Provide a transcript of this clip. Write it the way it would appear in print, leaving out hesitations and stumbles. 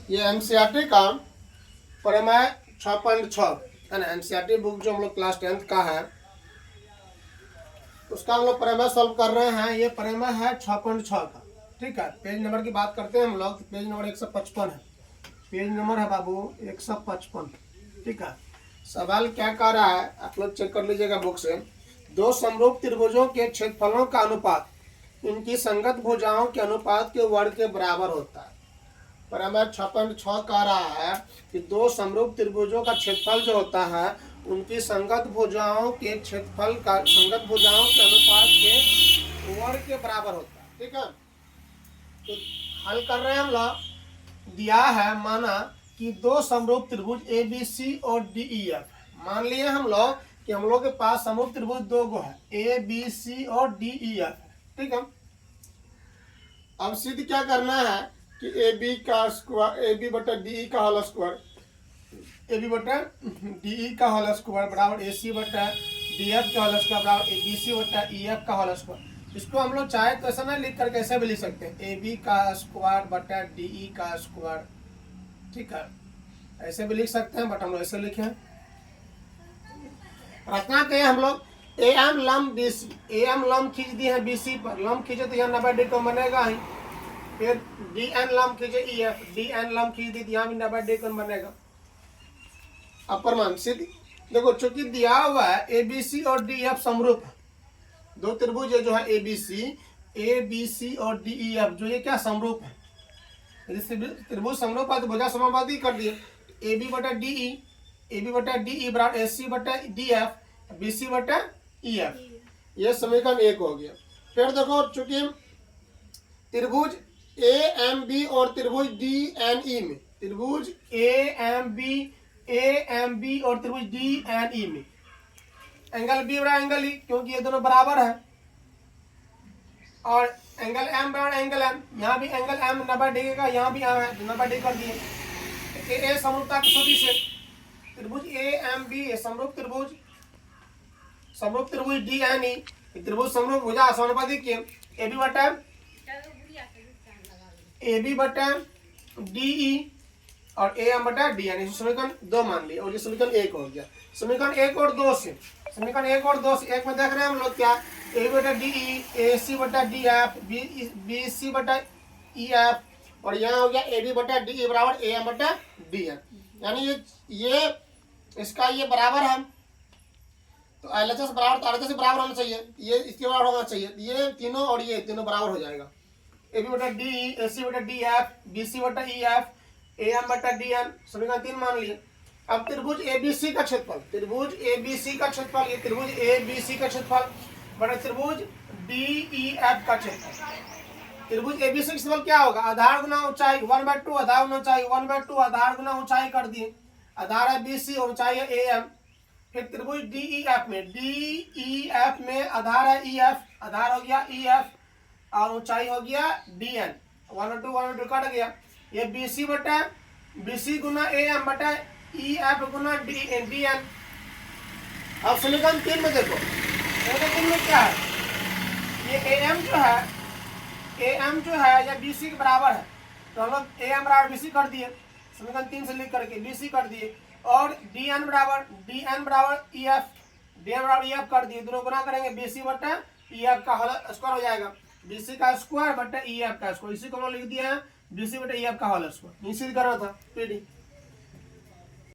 ये एनसीईआरटी का प्रमेय 6.6 है ना। एनसीईआरटी बुक जो हम लोग क्लास 10th का है उसका हम लोग प्रमेय सॉल्व कर रहे हैं। ये प्रमेय है 6.6 का। ठीक है, पेज नंबर की बात करते हैं हम लोग। पेज नंबर 155 है। पेज नंबर है बाबू 155। ठीक है, सवाल क्या कह रहा है आप लोग चेक कर लीजिएगा बुक से। दो समरूप त्रिभुजों के क्षेत्रफलों का अनुपात इनकी संगत भुजाओं के अनुपात के वर्ग के बराबर होता है। प्रमेय 6.6 कह रहा है कि दो समरूप त्रिभुजों का क्षेत्रफल जो होता है उनकी संगत भुजाओं के क्षेत्रफल का संगत भुजाओं के अनुपात के वर्ग के बराबर होता है। ठीक है, तो हल कर रहे हैं हम लोग। दिया है माना कि दो समरूप त्रिभुज ए बी सी और डी ई एफ। मान लिए हम लोग कि हम लोग के पास समरूप त्रिभुज दो गो है, ए बी सी और डी ई एफ। ठीक है, अब सिद्ध क्या करना है कि ए बी का स्क्वायर, ए बी बटा डी ई का होल स्क्वायर, ए बी बटा डी ई का होल स्क्वायर बराबर ए सी बटा डी एफ का होल स्क्वायर बराबर ए बी सी बटा ई एफ का होल स्क्वायर। इसको हम लोग चाहे तो ऐसा ना लिख कर कैसे भी लिख सकते हैं, ए बी का स्क्वायर बटा डी ई का स्क्वायर। ठीक है, ऐसे भी लिख सकते हैं, बट हम लोग ऐसे लिखे हैं। रचना के हम लोग ए एम लंब बी सी, ए एम लंब खींच दिए हैं बी सी पर, लंब खींचे तो यहाँ 90 डिग्री बनेगा ही। फिर डी एन लंब खींचे ई एफ, डी एन लंब खींच दी यहाँ भी 90 डिग्री बनेगा। अपर मान सिद्ध देखो, चूंकि दिया हुआ है ए बी सी और डी एफ समरूप है। दो त्रिभुज है जो है ए बी सी और डी ई एफ, जो ये क्या समरूप है। त्रिभुज समरूप है तो भुजा समानुपाती कर दिए। ए बी बटा डी ई, ए बी बटा डी ई बराबर ए सी बटा डी एफ, बी सी बटा ई एफ। ये समीकरण 1 हो गया। फिर देखो, चूंकि त्रिभुज ए एम बी और त्रिभुज डी एन ई में, त्रिभुज ए एम बी और त्रिभुज डी एन ई में एंगल बी बराबर एंगल ई, क्योंकि ये दोनों बराबर है। और एंगल एम बराबर एंगल एम, यहाँ भी एंगल एम 90 डिग्री का, यहाँ भी एम है 90 डिग्री कर दिए। ए समरूपता कसौटी से त्रिभुज ए एम बी समरूप त्रिभुज डी एन ई, त्रिभुज समरूप भुजा समानुपाती किए। ए बी बटा डी ई और ए एम बटा डी एन, समीकरण 2 मान लिया और ये समीकरण 1 हो गया। समीकरण 1 और 2 से, समीकरण 1 और 2 से, एक में देख रहे हैं हम लोग क्या, ए बटा डी ई, ए सी बटा डी एफ, बी सी बटा ई एफ, और यहाँ हो गया ए बी बटा डी ई बराबर ए एम बटा डी एन। यानी ये इसका ये बराबर है, तो एलएचएस बराबर, तो आरएचएस बराबर होना चाहिए, ये इसके बराबर होना चाहिए। ये तीनों और ये तीनों बराबर हो जाएगा। ए बी बटा डी ई, ए सी बटा डी एफ, बी सी बटा ई एफ, ए एम बटा डी एन, समीकरण 3 मान लिए। अब त्रिभुज ए बी सी का क्षेत्रफल, त्रिभुज ए बी सी का क्षेत्रफल, ये त्रिभुज ए बी सी का क्षेत्रफल बटा त्रिभुज डी ई एफ का क्षेत्रफल। त्रिभुज ए बी सी का क्षेत्रफल क्या होगा, आधार गुना ऊंचाई 1/2, आधार गुना ऊंचाई 1/2, आधार गुना ऊंचाई कर दिए। आधार है बी सी और ऊंचाई है ए एम। फिर त्रिभुज डी ई एफ में, डी ई एफ में आधार है ई एफ, आधार हो गया ई एफ और ऊंचाई हो गया डी एन, 1/2 कट गया। ये बी सी बटा B C Guna A M बटा ई एफ गुना डी एन। अब समीकरण 3 में देखो, समीकरण 3 में क्या है, ये ए एम जो है या बी सी के बराबर है, तो हम लोग ए एम बराबर बी सी कर दिए, समीकरण 3 से लिख करके बी सी कर दिए। और डी एन बराबर ई एफ, डी एन बराबर ई एफ कर दिए, दोनों गुना करेंगे बी सी बटा ई एफ का होल स्क्वायर हो जाएगा, बी सी का स्क्वायर बटा ई एफ का स्क्वायर। इसी को हम लोग लिख दिया है बी सी बटा ई एफ का होल स्क्वायर। इसी करना था पीडी।